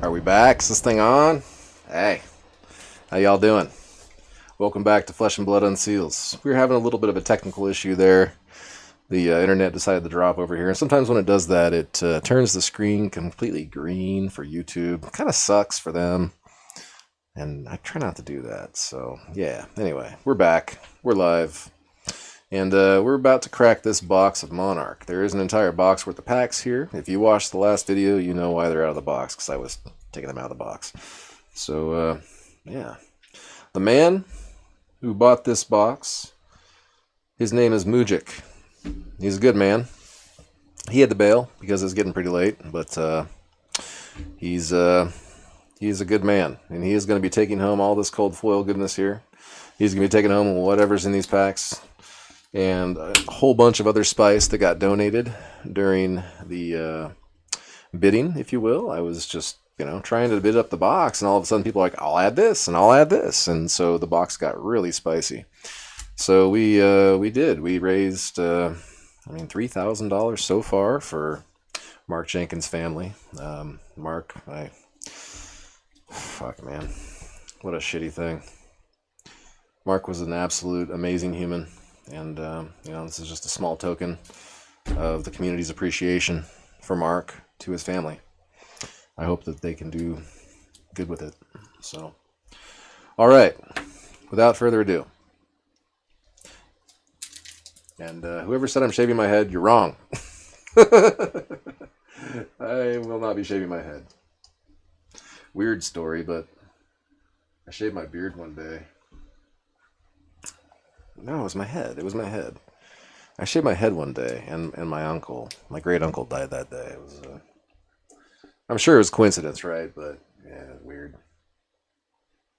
Are we back? Is this thing on? Hey, how y'all doing? Welcome back to Flesh and Blood Unseals. We were having a little bit of a technical issue there. The internet decided to drop over here, and sometimes when it does that, it turns the screen completely green for YouTube. Kind of sucks for them, and I try not to do that. So yeah. Anyway, we're back. We're live. And we're about to crack this box of Monarch. There is an entire box worth of packs here. If you watched the last video, you know why they're out of the box, because I was taking them out of the box. So, yeah. The man who bought this box, his name is Mujik. He's a good man. He had to bail because it was getting pretty late, but he's a good man. And he is going to be taking home all this cold foil goodness here. He's going to be taking home whatever's in these packs. And a whole bunch of other spice that got donated during the bidding, if you will. I was just, trying to bid up the box, and all of a sudden people are like, I'll add this, and I'll add this. And so the box got really spicy. So we did. We raised, $3,000 so far for Mark Jenkins' family. Mark, fuck, man. What a shitty thing. Mark was an absolute amazing human. And, this is just a small token of the community's appreciation for Mark to his family. I hope that they can do good with it. So, all right. Without further ado. And whoever said I'm shaving my head, you're wrong. I will not be shaving my head. Weird story, but I shaved my beard one day. No, it was my head. It was my head. I shaved my head one day, and my great uncle died that day. It was, I'm sure it was coincidence, right? But yeah, it was weird.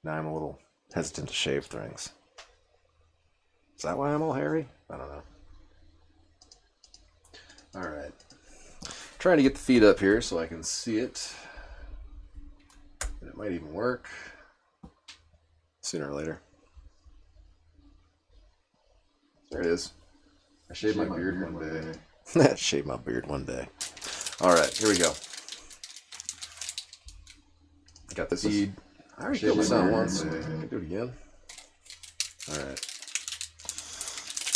Now I'm a little hesitant to shave things. Is that why I'm all hairy? I don't know. All right, trying to get the feet up here so I can see it. And it might even work sooner or later. There it is. I shaved my beard one day. Shaved my beard one day. All right, here we go. I got the seed. I already killed this out once. I can do it again.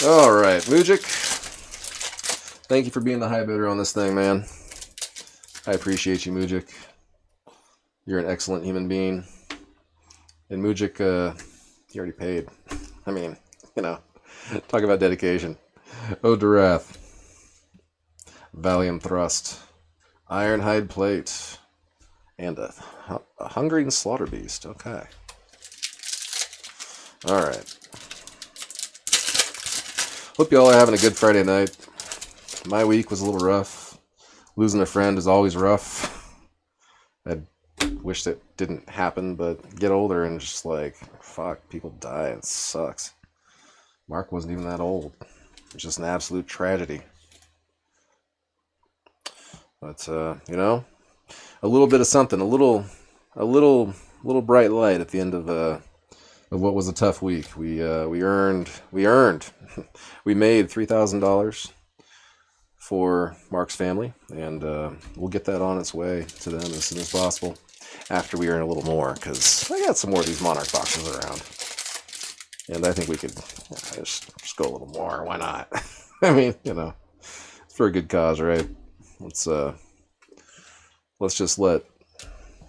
All right, Mujik. Thank you for being the high bidder on this thing, man. I appreciate you, Mujik. You're an excellent human being. And Mujik, he already paid. I mean, talk about dedication. Odarath. Valium Thrust. Ironhide Plate. And a Hungering Slaughter Beast. Okay. Alright. Hope y'all are having a good Friday night. My week was a little rough. Losing a friend is always rough. I wish that didn't happen, but get older and just like, fuck, people die. It sucks. Mark wasn't even that old. It's just an absolute tragedy. But a little bit of something, a little bright light at the end of what was a tough week. We made $3,000 for Mark's family, and we'll get that on its way to them as soon as possible. After we earn a little more, because I got some more of these Monarch boxes around. And I think we could just go a little more. Why not? I mean, it's for a good cause, right? Let's just let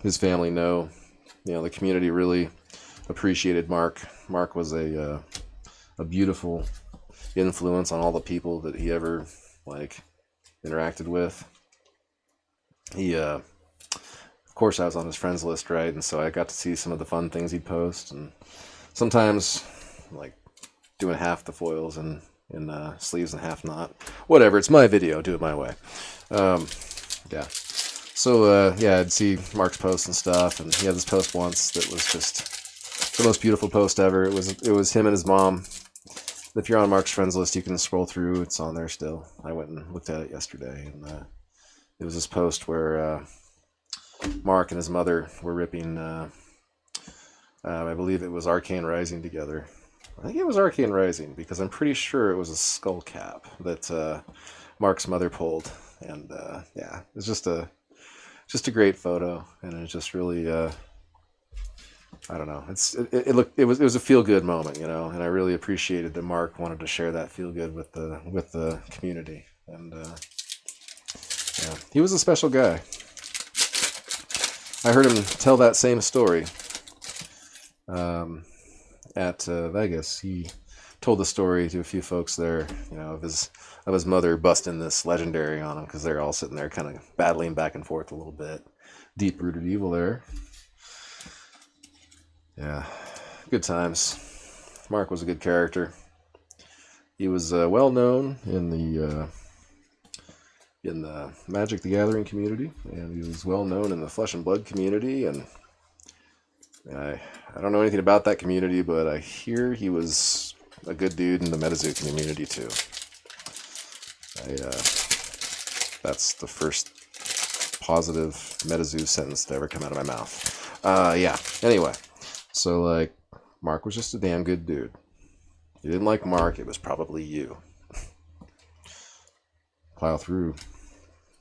his family know. The community really appreciated Mark. Mark was a beautiful influence on all the people that he ever interacted with. He, of course, I was on his friends list, right? And so I got to see some of the fun things he'd post, and sometimes doing half the foils in sleeves and half not. Whatever, it's my video, do it my way. Yeah. So, I'd see Mark's posts and stuff, and he had this post once that was just the most beautiful post ever. It was him and his mom. If you're on Mark's friends list, you can scroll through. It's on there still. I went and looked at it yesterday, and it was this post where Mark and his mother were ripping, I believe it was Arcane Rising together. I think it was Arcane Rising, because I'm pretty sure it was a skull cap that Mark's mother pulled. And, it's just a just a great photo, and it just really, I don't know. It was a feel good moment, and I really appreciated that Mark wanted to share that feel good with the community, and yeah, he was a special guy. I heard him tell that same story at Vegas. He told the story to a few folks there, of his mother busting this legendary on him because they're all sitting there kind of battling back and forth a little bit. Deep-rooted evil there. Yeah, good times. Mark was a good character. He was well known in the Magic the Gathering community, and he was well known in the Flesh and Blood community. And I don't know anything about that community, but I hear he was a good dude in the MetaZoo community too. That's the first positive MetaZoo sentence to ever come out of my mouth. Yeah. Anyway, so Mark was just a damn good dude. If you didn't like Mark, it was probably you. Plow through.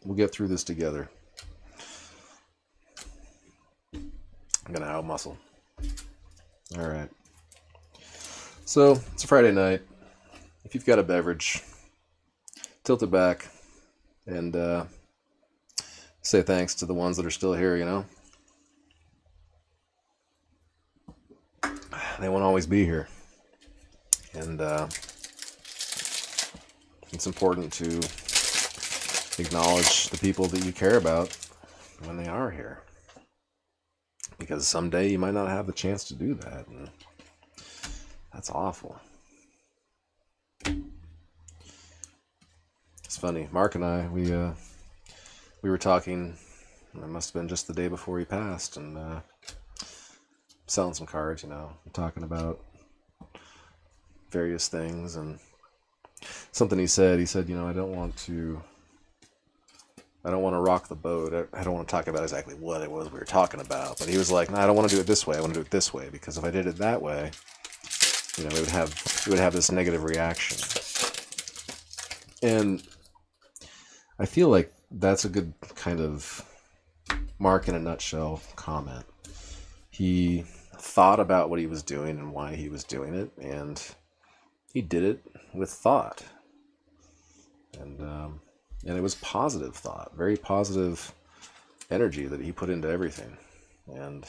We'll get through this together. I'm gonna out muscle. All right. So it's a Friday night. If you've got a beverage, tilt it back and say thanks to the ones that are still here. They won't always be here, and it's important to acknowledge the people that you care about when they are here, because someday you might not have the chance to do that, and that's awful. It's funny, Mark and I, we were talking, it must have been just the day before he passed, and selling some cards, talking about various things, and something he said, I don't want to rock the boat. I don't want to talk about exactly what it was we were talking about, but he was like, no, I don't want to do it this way. I want to do it this way, because if I did it that way, it would have this negative reaction. And I feel like that's a good kind of Mark in a nutshell comment. He thought about what he was doing and why he was doing it, and he did it with thought. And it was positive thought, very positive energy that he put into everything. And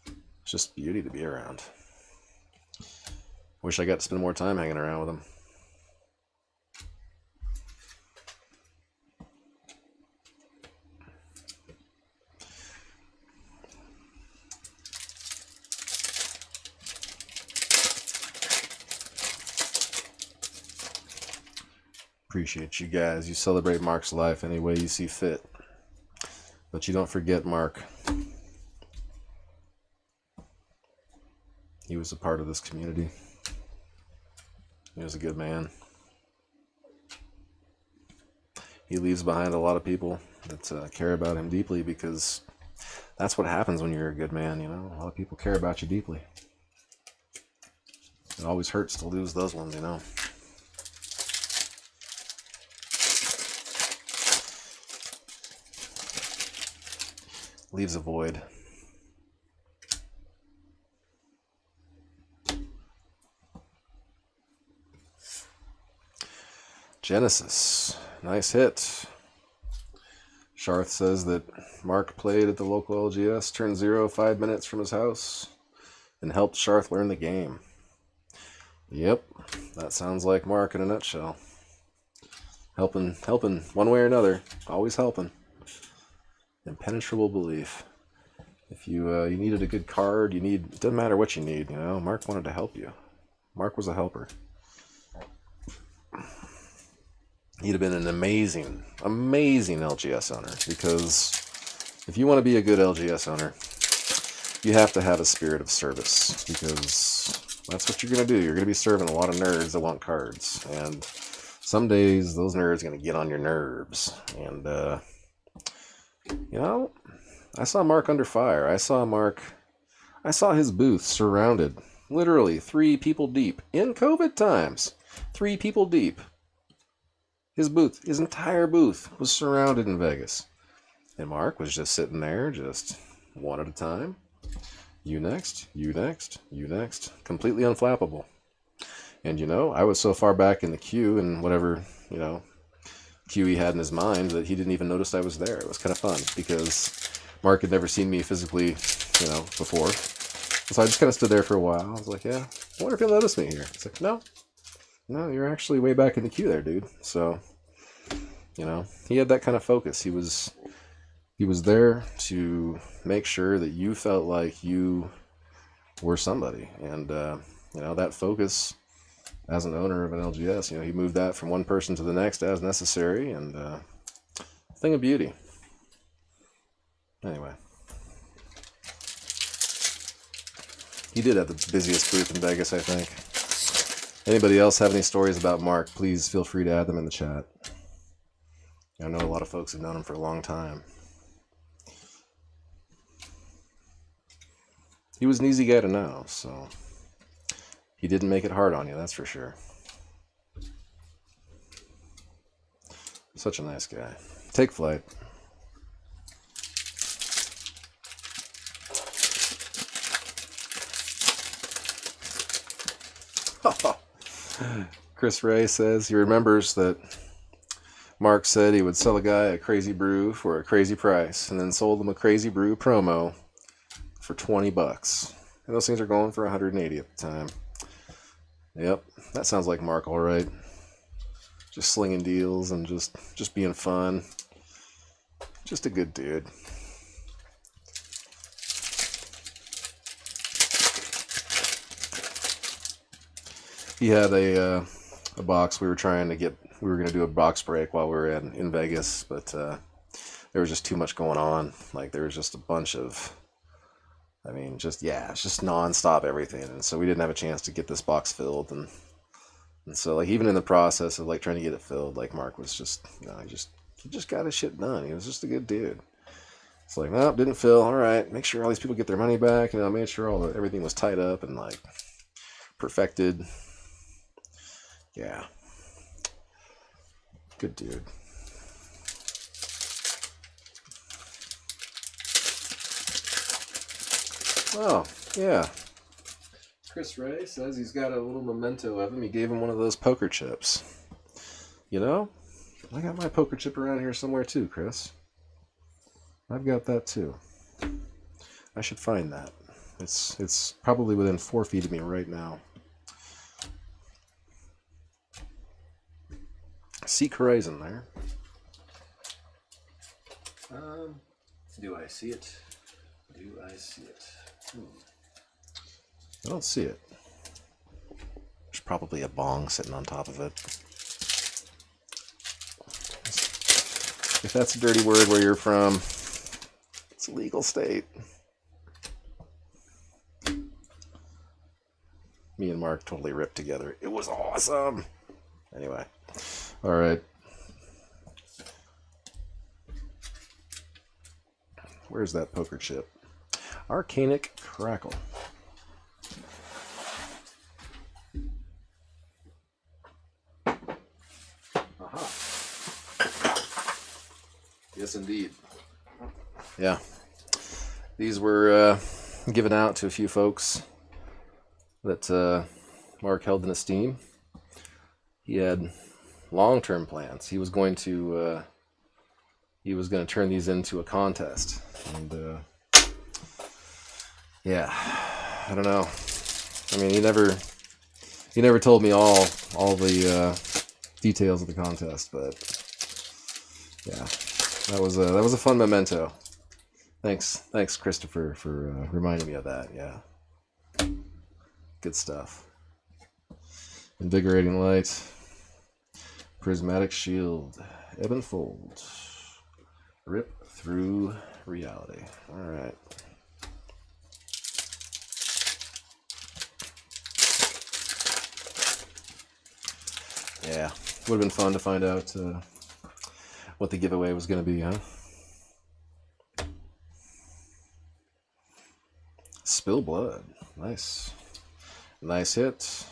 it's just beauty to be around. Wish I got to spend more time hanging around with him. Appreciate you guys. You celebrate Mark's life any way you see fit. But you don't forget Mark. He was a part of this community. He was a good man. He leaves behind a lot of people that care about him deeply, because that's what happens when you're a good man, A lot of people care about you deeply. It always hurts to lose those ones, Leaves a void. Genesis. Nice hit. Sharth says that Mark played at the local LGS, turned 0 5 minutes from his house, and helped Sharth learn the game. Yep, that sounds like Mark in a nutshell. Helping one way or another. Always helping. Impenetrable belief. If you needed a good card, it doesn't matter what you need, Mark wanted to help you. Mark was a helper. He'd have been an amazing LGS owner, because if you want to be a good LGS owner, you have to have a spirit of service, because that's what you're going to do. You're going to be serving a lot of nerds that want cards, and some days those nerds are going to get on your nerves. And I saw Mark under fire. I saw his booth surrounded, literally 3 people deep in COVID times. 3 people deep. His entire booth was surrounded in Vegas. And Mark was just sitting there, just one at a time. You next, you next, you next. Completely unflappable. And, you know, I was so far back in the queue and whatever, you know, queue he had in his mind that he didn't even notice I was there. It was kind of fun because Mark had never seen me physically, you know, before. So I just kind of stood there for a while. I was like, yeah, I wonder if he'll notice me here. It's like, no, you're actually way back in the queue there, dude. So, you know, he had that kind of focus. He was there to make sure that you felt like you were somebody. And, you know, that focus as an owner of an LGS, you know, he moved that from one person to the next as necessary, and thing of beauty. Anyway. He did have the busiest booth in Vegas, I think. Anybody else have any stories about Mark, please feel free to add them in the chat. I know a lot of folks have known him for a long time. He was an easy guy to know, so he didn't make it hard on you, that's for sure. Such a nice guy. Take flight. Chris Ray says he remembers that Mark said he would sell a guy a crazy brew for a crazy price and then sold him a crazy brew promo for 20 bucks. And those things are going for 180 at the time. Yep, that sounds like Mark, all right. Just slinging deals and just being fun. Just a good dude. He had a box we were trying to get. We were going to do a box break while we were in Vegas, but there was just too much going on. Like, there was just a bunch of, I mean, just, yeah, it's just nonstop everything. And so we didn't have a chance to get this box filled. And so, like, even in the process of, like, trying to get it filled, like, Mark was just, you know, he just got his shit done. He was just a good dude. It's like, nope, didn't fill. All right, make sure all these people get their money back. You know, made sure everything was tied up and, like, perfected. Yeah. Good dude. Oh, yeah. Chris Ray says he's got a little memento of him. He gave him one of those poker chips. You know, I got my poker chip around here somewhere too, Chris. I've got that too. I should find that. It's probably within 4 feet of me right now. Seek Horizon there. Do I see it? Do I see it? I don't see it. There's probably a bong sitting on top of it. If that's a dirty word where you're from, it's a legal state. Me and Mark totally ripped together. It was awesome. Anyway. All right. Where's that poker chip? Arcanic Crackle. Aha. Yes, indeed. Yeah. These were given out to a few folks that Mark held in esteem. He had long-term plans. He was going to turn these into a contest, and yeah, I don't know. I mean, he never told me all the details of the contest, but yeah, that was a fun memento. Thanks, Christopher, for reminding me of that. Yeah, good stuff. Invigorating Light. Prismatic Shield, Ebb and Fold, Rip Through Reality. All right. Yeah, would have been fun to find out what the giveaway was going to be, huh? Spill Blood. Nice. Nice hit.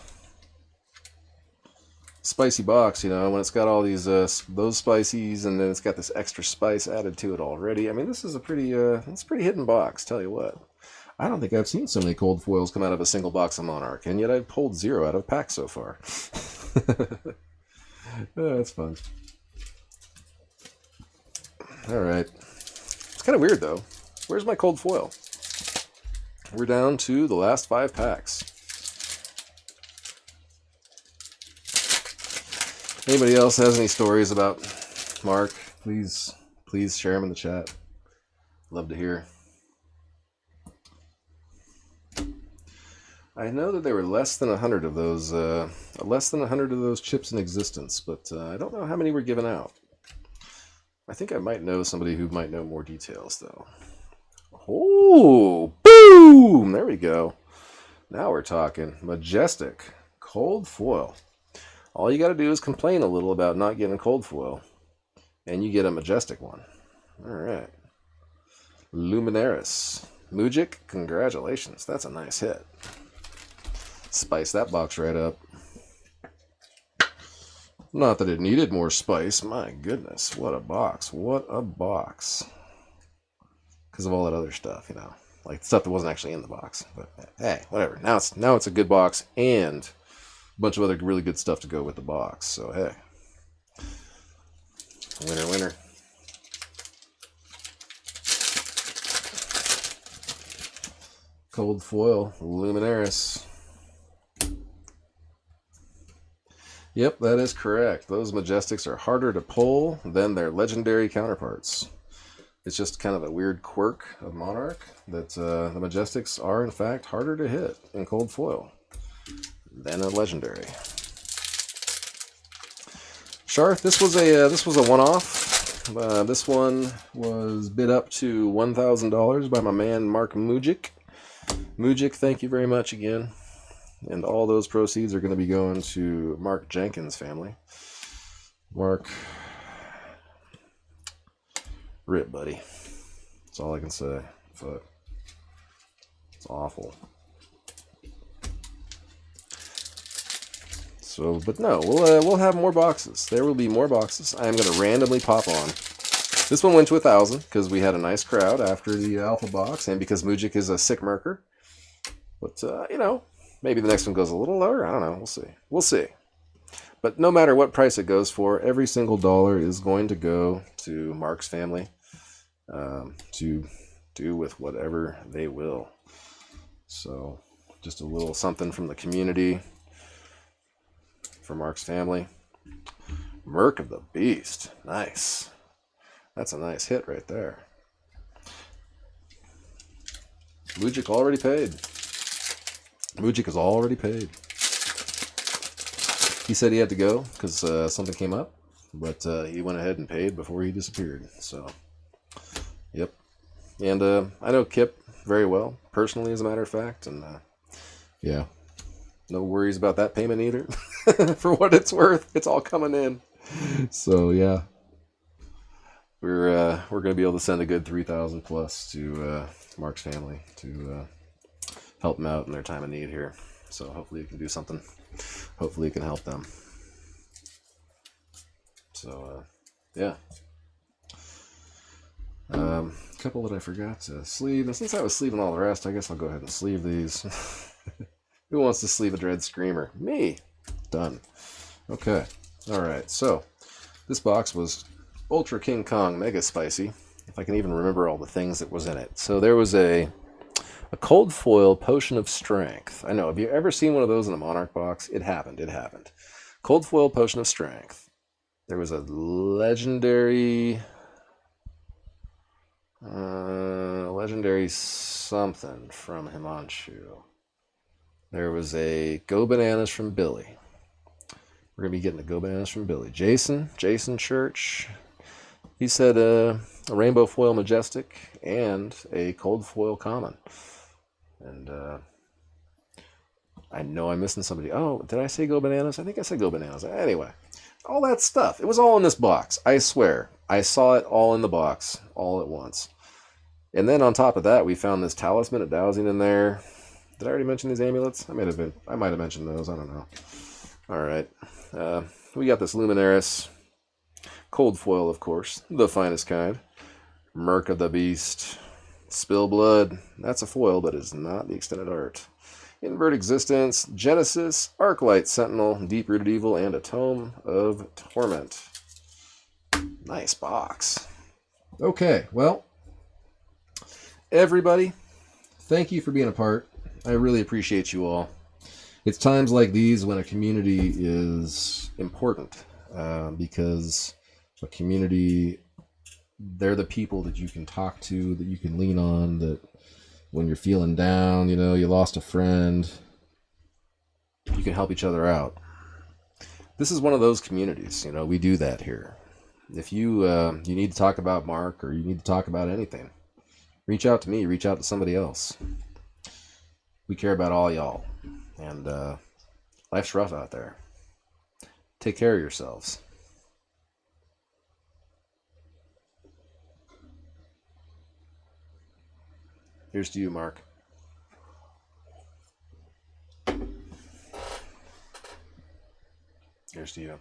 spicy box, you know, when it's got all these those spices, and then it's got this extra spice added to it already. I mean, this is a pretty it's a pretty hidden box, tell you what. I don't think I've seen so many cold foils come out of a single box of Monarch, and yet I've pulled 0 out of packs so far. Oh, that's fun. All right. It's kind of weird, though. Where's my cold foil? We're down to the last 5 packs. Anybody else has any stories about Mark? Please share them in the chat. Love to hear. I know that there were less than 100 of those chips in existence, but I don't know how many were given out. I think I might know somebody who might know more details, though. Oh, boom! There we go. Now we're talking. Majestic cold foil. All you got to do is complain a little about not getting a cold foil, and you get a majestic one. All right. Luminaris. Mujik, congratulations. That's a nice hit. Spice that box right up. Not that it needed more spice. My goodness, what a box. What a box. Because of all that other stuff, you know. Like stuff that wasn't actually in the box. But hey, whatever. Now it's a good box and a bunch of other really good stuff to go with the box. So hey. Winner, winner. Cold foil, Luminaris. Yep, that is correct. Those Majestics are harder to pull than their legendary counterparts. It's just kind of a weird quirk of Monarch that the Majestics are, in fact, harder to hit in cold foil than a legendary. Sharth, this was a one-off. This one was bid up to $1,000 by my man Mark Mujik. Mujik, thank you very much again. And all those proceeds are going to be going to Mark Jenkins' family. Mark, RIP, buddy. That's all I can say. Fuck. It's awful. So, but no, we'll have more boxes. There will be more boxes. I am going to randomly pop on. This one went to 1,000 because we had a nice crowd after the alpha box, and because Mujik is a sick Murker. But you know. Maybe the next one goes a little lower. I don't know. We'll see. We'll see. But no matter what price it goes for, every single dollar is going to go to Mark's family to do with whatever they will. So just a little something from the community for Mark's family. Merc of the Beast. Nice. That's a nice hit right there. Mujik already paid. Mujik is already paid. He said he had to go because something came up, but he went ahead and paid before he disappeared. So, yep. And I know Kip very well, personally, as a matter of fact, and yeah, no worries about that payment either. For what it's worth, it's all coming in. So yeah, we're going to be able to send a good 3,000 plus to Mark's family to help them out in their time of need here. So hopefully you can do something. Hopefully you can help them. So, yeah. A couple that I forgot to sleeve. And since I was sleeving all the rest, I guess I'll go ahead and sleeve these. Who wants to sleeve a Dread Screamer? Me. Done. Okay. Alright, so this box was Ultra King Kong Mega Spicy. If I can even remember all the things that was in it. So there was a cold foil potion of strength. I know, have you ever seen one of those in a Monarch box? It happened. Cold foil potion of strength. There was a legendary something from Himanshu. There was a Go Bananas from Billy. We're going to be getting a Go Bananas from Billy. Jason Church. He said a rainbow foil majestic and a cold foil common. And I know I'm missing somebody. Oh, did I say Go Bananas? I think I said Go Bananas. Anyway, all that stuff. It was all in this box. I swear. I saw it all in the box, all at once. And then on top of that, we found this talisman of dowsing in there. Did I already mention these amulets? I might have mentioned those. I don't know. All right. We got this Luminaris cold foil, of course, the finest kind. Murker the Beast. Spill Blood. That's a foil, but it's not the extended art. Invert Existence, Genesis, Arclight Sentinel, Deep-Rooted Evil, and a Tome of Torment. Nice box. Okay, well, everybody, thank you for being a part. I really appreciate you all. It's times like these when a community is important, because a community, they're the people that you can talk to, that you can lean on, that when you're feeling down, you know, you lost a friend, you can help each other out. This is one of those communities, you know, we do that here. If you you need to talk about Mark, or you need to talk about anything, reach out to me, reach out to somebody else. We care about all y'all. And life's rough out there. Take care of yourselves. Here's to you, Mark. Here's to you.